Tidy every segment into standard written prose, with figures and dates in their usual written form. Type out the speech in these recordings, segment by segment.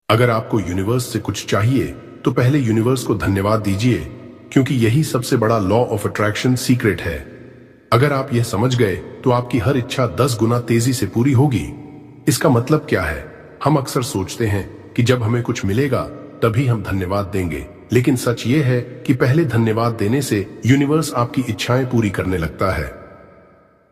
अगर आपको यूनिवर्स से कुछ चाहिए तो पहले यूनिवर्स को धन्यवाद दीजिए, क्योंकि यही सबसे बड़ा लॉ ऑफ अट्रैक्शन सीक्रेट है। अगर आप यह समझ गए तो आपकी हर इच्छा 10 गुना तेजी से पूरी होगी। इसका मतलब क्या है? हम अक्सर सोचते हैं कि जब हमें कुछ मिलेगा तभी हम धन्यवाद देंगे, लेकिन सच ये है कि पहले धन्यवाद देने से यूनिवर्स आपकी इच्छाएं पूरी करने लगता है।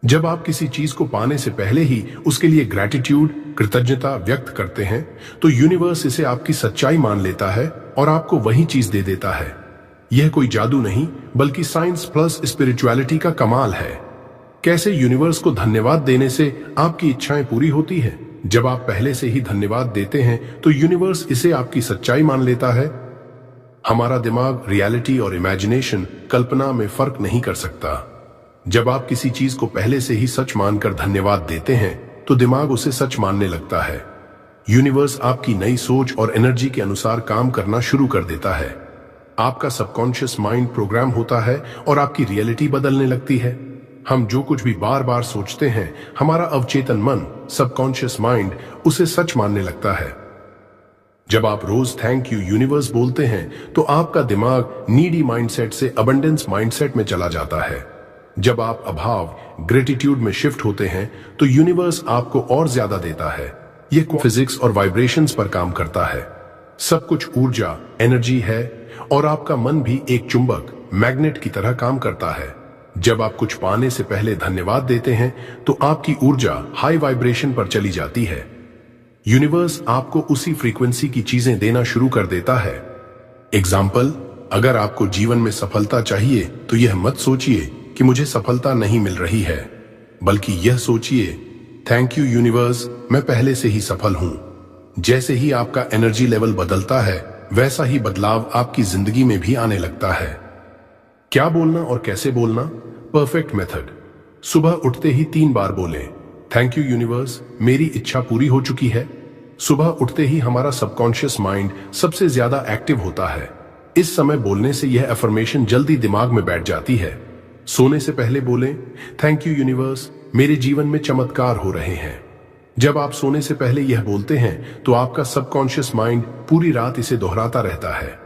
जब आप किसी चीज को पाने से पहले ही उसके लिए ग्रैटिट्यूड, कृतज्ञता व्यक्त करते हैं, तो यूनिवर्स इसे आपकी सच्चाई मान लेता है और आपको वही चीज दे देता है। यह कोई जादू नहीं, बल्कि साइंस प्लस स्पिरिचुअलिटी का कमाल है। कैसे यूनिवर्स को धन्यवाद देने से आपकी इच्छाएं पूरी होती है? जब आप पहले से ही धन्यवाद देते हैं तो यूनिवर्स इसे आपकी सच्चाई मान लेता है। हमारा दिमाग रियलिटी और इमेजिनेशन, कल्पना में फर्क नहीं कर सकता। जब आप किसी चीज को पहले से ही सच मानकर धन्यवाद देते हैं तो दिमाग उसे सच मानने लगता है। यूनिवर्स आपकी नई सोच और एनर्जी के अनुसार काम करना शुरू कर देता है। आपका सबकॉन्शियस माइंड प्रोग्राम होता है और आपकी रियलिटी बदलने लगती है। हम जो कुछ भी बार बार सोचते हैं, हमारा अवचेतन मन, सबकॉन्शियस माइंड उसे सच मानने लगता है। जब आप रोज थैंक यू यूनिवर्स बोलते हैं तो आपका दिमाग नीडी माइंडसेट से अबंडेंस माइंडसेट में चला जाता है। जब आप अभाव, ग्रेटिट्यूड में शिफ्ट होते हैं तो यूनिवर्स आपको और ज्यादा देता है। यह फिजिक्स और वाइब्रेशंस पर काम करता है। सब कुछ ऊर्जा, एनर्जी है और आपका मन भी एक चुंबक, मैग्नेट की तरह काम करता है। जब आप कुछ पाने से पहले धन्यवाद देते हैं तो आपकी ऊर्जा हाई वाइब्रेशन पर चली जाती है। यूनिवर्स आपको उसी फ्रीक्वेंसी की चीजें देना शुरू कर देता है। एग्जाम्पल, अगर आपको जीवन में सफलता चाहिए तो यह मत सोचिए कि मुझे सफलता नहीं मिल रही है, बल्कि यह सोचिए, थैंक यू यूनिवर्स, मैं पहले से ही सफल हूं। जैसे ही आपका एनर्जी लेवल बदलता है, वैसा ही बदलाव आपकी जिंदगी में भी आने लगता है। क्या बोलना और कैसे बोलना? Perfect method. सुबह उठते ही 3 बार बोलें, थैंक यू यूनिवर्स, मेरी इच्छा पूरी हो चुकी है। सुबह उठते ही हमारा सबकॉन्शियस माइंड सबसे ज्यादा एक्टिव होता है। इस समय बोलने से यह अफर्मेशन जल्दी दिमाग में बैठ जाती है। सोने से पहले बोलें, थैंक यू यूनिवर्स, मेरे जीवन में चमत्कार हो रहे हैं। जब आप सोने से पहले यह बोलते हैं तो आपका सबकॉन्शियस माइंड पूरी रात इसे दोहराता रहता है।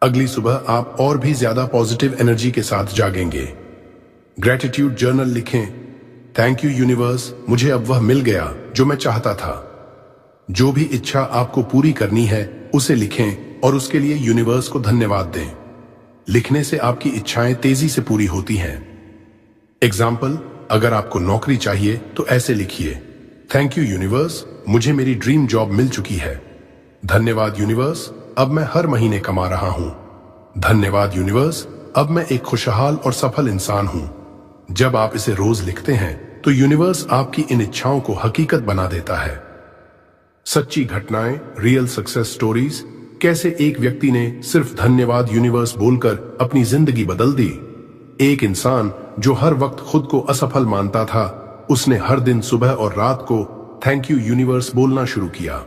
अगली सुबह आप और भी ज्यादा पॉजिटिव एनर्जी के साथ जागेंगे। ग्रैटिट्यूड जर्नल लिखें, थैंक यू यूनिवर्स, मुझे अब वह मिल गया जो मैं चाहता था। जो भी इच्छा आपको पूरी करनी है उसे लिखें और उसके लिए यूनिवर्स को धन्यवाद दें। लिखने से आपकी इच्छाएं तेजी से पूरी होती हैं। एग्जाम्पल, अगर आपको नौकरी चाहिए तो ऐसे लिखिए, थैंक यू यूनिवर्स, मुझे मेरी ड्रीम जॉब मिल चुकी है। धन्यवाद यूनिवर्स, अब मैं हर महीने कमा रहा हूं। धन्यवाद यूनिवर्स, अब मैं एक खुशहाल और सफल इंसान हूं। जब आप इसे रोज लिखते हैं तो यूनिवर्स आपकी इन इच्छाओं को हकीकत बना देता है। सच्ची घटनाएं, रियल सक्सेस स्टोरीज, कैसे एक व्यक्ति ने सिर्फ धन्यवाद यूनिवर्स बोलकर अपनी जिंदगी बदल दी। एक इंसान जो हर वक्त खुद को असफल मानता था, उसने हर दिन सुबह और रात को थैंक यू यूनिवर्स बोलना शुरू किया।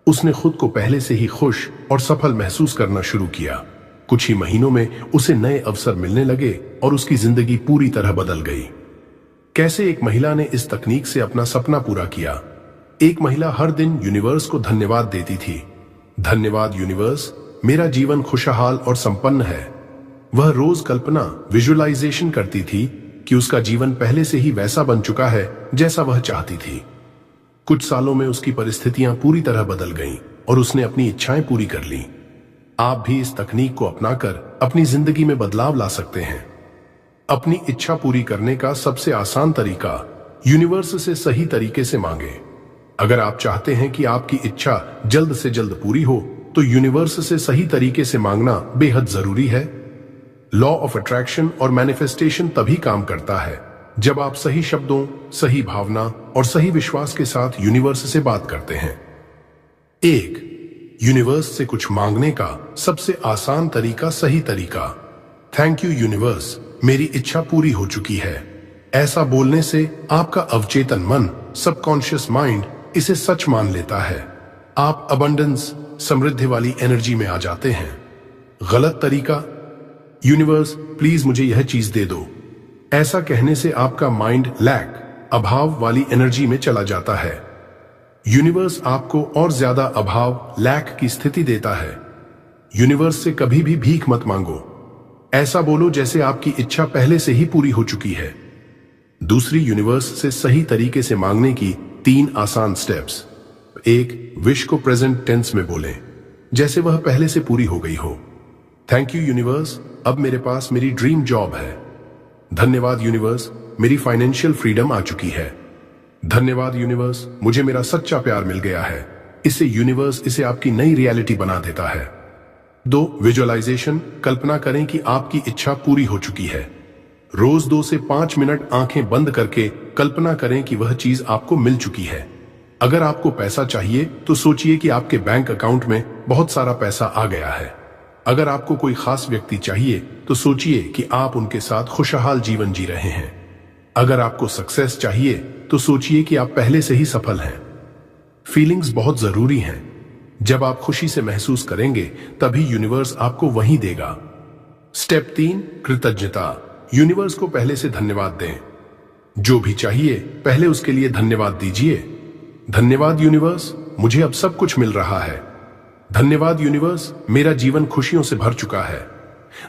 उसने खुद को पहले से ही खुश और सफल महसूस करना शुरू किया। कुछ ही महीनों में उसे नए अवसर मिलने लगे और उसकी जिंदगी पूरी तरह बदल गई। कैसे एक महिला ने इस तकनीक से अपना सपना पूरा किया। एक महिला हर दिन यूनिवर्स को धन्यवाद देती थी। धन्यवाद यूनिवर्स, मेरा जीवन खुशहाल और संपन्न है। वह रोज कल्पना, विजुअलाइजेशन करती थी कि उसका जीवन पहले से ही वैसा बन चुका है जैसा वह चाहती थी। कुछ सालों में उसकी परिस्थितियां पूरी तरह बदल गईं और उसने अपनी इच्छाएं पूरी कर लीं। आप भी इस तकनीक को अपनाकर अपनी जिंदगी में बदलाव ला सकते हैं। अपनी इच्छा पूरी करने का सबसे आसान तरीका, यूनिवर्स से सही तरीके से मांगे। अगर आप चाहते हैं कि आपकी इच्छा जल्द से जल्द पूरी हो तो यूनिवर्स से सही तरीके से मांगना बेहद जरूरी है। लॉ ऑफ अट्रैक्शन और मैनिफेस्टेशन तभी काम करता है जब आप सही शब्दों, सही भावना और सही विश्वास के साथ यूनिवर्स से बात करते हैं। 1. यूनिवर्स से कुछ मांगने का सबसे आसान तरीका, सही तरीका, थैंक यू यूनिवर्स, मेरी इच्छा पूरी हो चुकी है। ऐसा बोलने से आपका अवचेतन मन, सबकॉन्शियस माइंड इसे सच मान लेता है। आप अबंडेंस, समृद्धि वाली एनर्जी में आ जाते हैं। गलत तरीका, यूनिवर्स प्लीज मुझे यह चीज दे दो। ऐसा कहने से आपका माइंड लैक, अभाव वाली एनर्जी में चला जाता है। यूनिवर्स आपको और ज्यादा अभाव, लैक की स्थिति देता है। यूनिवर्स से कभी भी भीख मत मांगो। ऐसा बोलो जैसे आपकी इच्छा पहले से ही पूरी हो चुकी है। दूसरी, यूनिवर्स से सही तरीके से मांगने की 3 आसान स्टेप्स। 1, विश को प्रेजेंट टेंस में बोलें, जैसे वह पहले से पूरी हो गई हो। थैंक यू यूनिवर्स, अब मेरे पास मेरी ड्रीम जॉब है। धन्यवाद यूनिवर्स, मेरी फाइनेंशियल फ्रीडम आ चुकी है। धन्यवाद यूनिवर्स, मुझे मेरा सच्चा प्यार मिल गया है। इससे यूनिवर्स इसे आपकी नई रियलिटी बना देता है। 2, विजुअलाइजेशन, कल्पना करें कि आपकी इच्छा पूरी हो चुकी है। रोज 2 से 5 मिनट आंखें बंद करके कल्पना करें कि वह चीज आपको मिल चुकी है। अगर आपको पैसा चाहिए तो सोचिए कि आपके बैंक अकाउंट में बहुत सारा पैसा आ गया है। अगर आपको कोई खास व्यक्ति चाहिए तो सोचिए कि आप उनके साथ खुशहाल जीवन जी रहे हैं। अगर आपको सक्सेस चाहिए तो सोचिए कि आप पहले से ही सफल हैं। फीलिंग्स बहुत जरूरी हैं। जब आप खुशी से महसूस करेंगे तभी यूनिवर्स आपको वही देगा। स्टेप 3, कृतज्ञता। यूनिवर्स को पहले से धन्यवाद दें। जो भी चाहिए पहले उसके लिए धन्यवाद दीजिए। धन्यवाद यूनिवर्स, मुझे अब सब कुछ मिल रहा है। धन्यवाद यूनिवर्स, मेरा जीवन खुशियों से भर चुका है।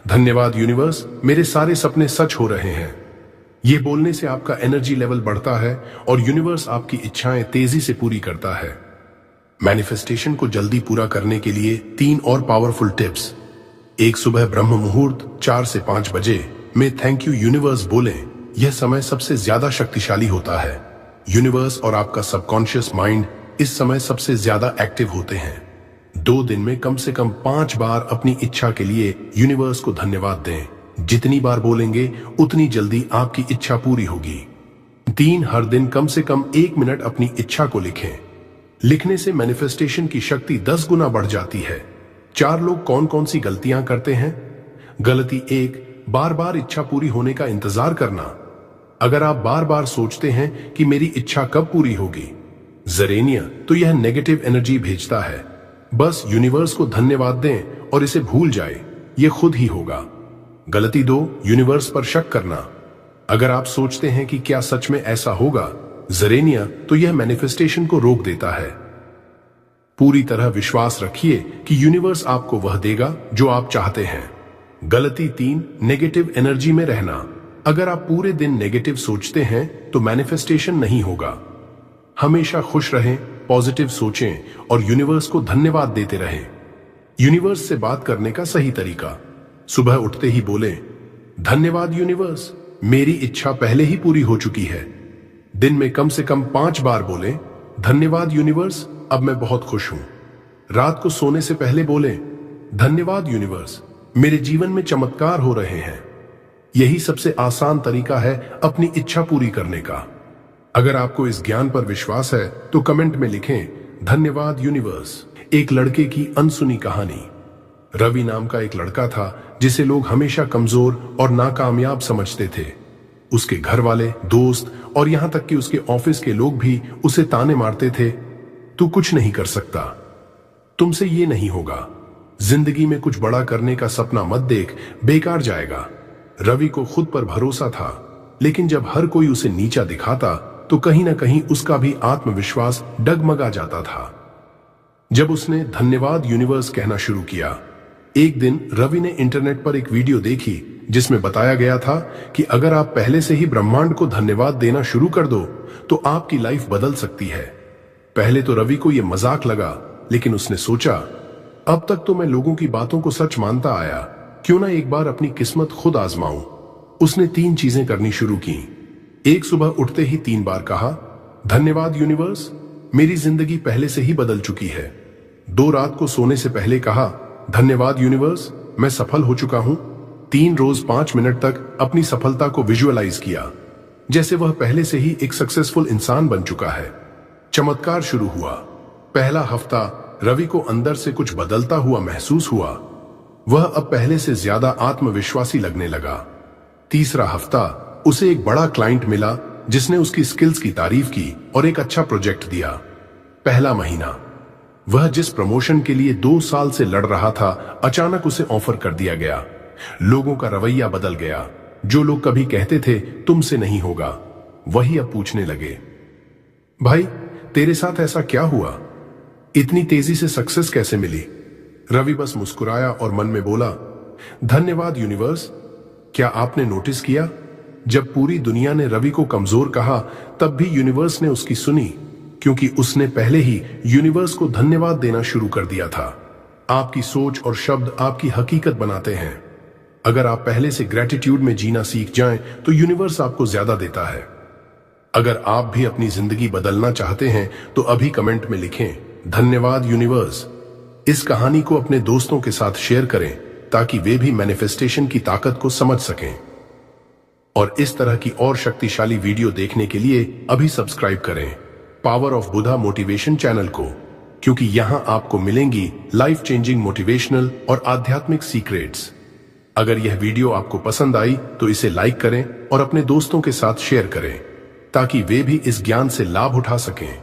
धन्यवाद यूनिवर्स, मेरे सारे सपने सच हो रहे हैं। ये बोलने से आपका एनर्जी लेवल बढ़ता है और यूनिवर्स आपकी इच्छाएं तेजी से पूरी करता है। मैनिफेस्टेशन को जल्दी पूरा करने के लिए 3 और पावरफुल टिप्स। 1, सुबह ब्रह्म मुहूर्त 4 से 5 बजे में थैंक यू यूनिवर्स बोलें। यह समय सबसे ज्यादा शक्तिशाली होता है। यूनिवर्स और आपका सबकॉन्शियस माइंड इस समय सबसे ज्यादा एक्टिव होते हैं। 2 दिन में कम से कम 5 बार अपनी इच्छा के लिए यूनिवर्स को धन्यवाद दें। जितनी बार बोलेंगे उतनी जल्दी आपकी इच्छा पूरी होगी। 3, हर दिन कम से कम 1 मिनट अपनी इच्छा को लिखें। लिखने से मैनिफेस्टेशन की शक्ति 10 गुना बढ़ जाती है। 4 लोग कौन कौन सी गलतियां करते हैं? गलती 1, बार बार इच्छा पूरी होने का इंतजार करना। अगर आप बार बार सोचते हैं कि मेरी इच्छा कब पूरी होगी, जरेनिया, तो यह नेगेटिव एनर्जी भेजता है। बस यूनिवर्स को धन्यवाद दें और इसे भूल जाए, यह खुद ही होगा। गलती 2, यूनिवर्स पर शक करना। अगर आप सोचते हैं कि क्या सच में ऐसा होगा, जरेनिया, तो यह मैनिफेस्टेशन को रोक देता है। पूरी तरह विश्वास रखिए कि यूनिवर्स आपको वह देगा जो आप चाहते हैं। गलती 3, नेगेटिव एनर्जी में रहना। अगर आप पूरे दिन नेगेटिव सोचते हैं तो मैनिफेस्टेशन नहीं होगा। हमेशा खुश रहें, पॉजिटिव सोचें और यूनिवर्स को धन्यवाद देते रहें। यूनिवर्स से बात करने का सही तरीका। सुबह उठते ही बोलें, धन्यवाद यूनिवर्स, मेरी इच्छा पहले ही पूरी हो चुकी है। दिन में कम से कम 5 बार बोलें, धन्यवाद यूनिवर्स, अब मैं बहुत खुश हूं। रात को सोने से पहले बोलें, धन्यवाद यूनिवर्स, मेरे जीवन में चमत्कार हो रहे हैं। यही सबसे आसान तरीका है अपनी इच्छा पूरी करने का। अगर आपको इस ज्ञान पर विश्वास है तो कमेंट में लिखें, धन्यवाद यूनिवर्स। एक लड़के की अनसुनी कहानी। रवि नाम का एक लड़का था जिसे लोग हमेशा कमजोर और नाकामयाब समझते थे। उसके घर वाले, दोस्त और यहां तक कि उसके ऑफिस के लोग भी उसे ताने मारते थे, तू कुछ नहीं कर सकता, तुमसे ये नहीं होगा, जिंदगी में कुछ बड़ा करने का सपना मत देख, बेकार जाएगा। रवि को खुद पर भरोसा था, लेकिन जब हर कोई उसे नीचा दिखाता तो कहीं ना कहीं उसका भी आत्मविश्वास डगमगा जाता था। जब उसने धन्यवाद यूनिवर्स कहना शुरू किया, एक दिन रवि ने इंटरनेट पर एक वीडियो देखी जिसमें बताया गया था कि अगर आप पहले से ही ब्रह्मांड को धन्यवाद देना शुरू कर दो तो आपकी लाइफ बदल सकती है। पहले तो रवि को यह मजाक लगा, लेकिन उसने सोचा, अब तक तो मैं लोगों की बातों को सच मानता आया, क्यों ना एक बार अपनी किस्मत खुद आजमाऊं। उसने 3 चीजें करनी शुरू की। 1, सुबह उठते ही 3 बार कहा, धन्यवाद यूनिवर्स, मेरी जिंदगी पहले से ही बदल चुकी है। 2, रात को सोने से पहले कहा, धन्यवाद यूनिवर्स, मैं सफल हो चुका हूं। 3, रोज 5 मिनट तक अपनी सफलता को विजुअलाइज किया, जैसे वह पहले से ही एक सक्सेसफुल इंसान बन चुका है। चमत्कार शुरू हुआ। पहला हफ्ता रवि को अंदर से कुछ बदलता हुआ महसूस हुआ। वह अब पहले से ज्यादा आत्मविश्वासी लगने लगा। तीसरा हफ्ता उसे एक बड़ा क्लाइंट मिला जिसने उसकी स्किल्स की तारीफ की और एक अच्छा प्रोजेक्ट दिया। पहला महीना वह जिस प्रमोशन के लिए 2 साल से लड़ रहा था, अचानक उसे ऑफर कर दिया गया। लोगों का रवैया बदल गया। जो लोग कभी कहते थे तुमसे नहीं होगा, वही अब पूछने लगे, भाई तेरे साथ ऐसा क्या हुआ? इतनी तेजी से सक्सेस कैसे मिली? रवि बस मुस्कुराया और मन में बोला, धन्यवाद यूनिवर्स। क्या आपने नोटिस किया, जब पूरी दुनिया ने रवि को कमजोर कहा, तब भी यूनिवर्स ने उसकी सुनी, क्योंकि उसने पहले ही यूनिवर्स को धन्यवाद देना शुरू कर दिया था। आपकी सोच और शब्द आपकी हकीकत बनाते हैं। अगर आप पहले से ग्रेटिट्यूड में जीना सीख जाएं, तो यूनिवर्स आपको ज्यादा देता है। अगर आप भी अपनी जिंदगी बदलना चाहते हैं, तो अभी कमेंट में लिखें, धन्यवाद यूनिवर्स। इस कहानी को अपने दोस्तों के साथ शेयर करें, ताकि वे भी मैनिफेस्टेशन की ताकत को समझ सकें। और इस तरह की और शक्तिशाली वीडियो देखने के लिए अभी सब्सक्राइब करें power of Buddha motivation channel को, क्योंकि यहां आपको मिलेंगी लाइफ चेंजिंग मोटिवेशनल और आध्यात्मिक सीक्रेट्स। अगर यह वीडियो आपको पसंद आई तो इसे लाइक करें और अपने दोस्तों के साथ शेयर करें, ताकि वे भी इस ज्ञान से लाभ उठा सकें।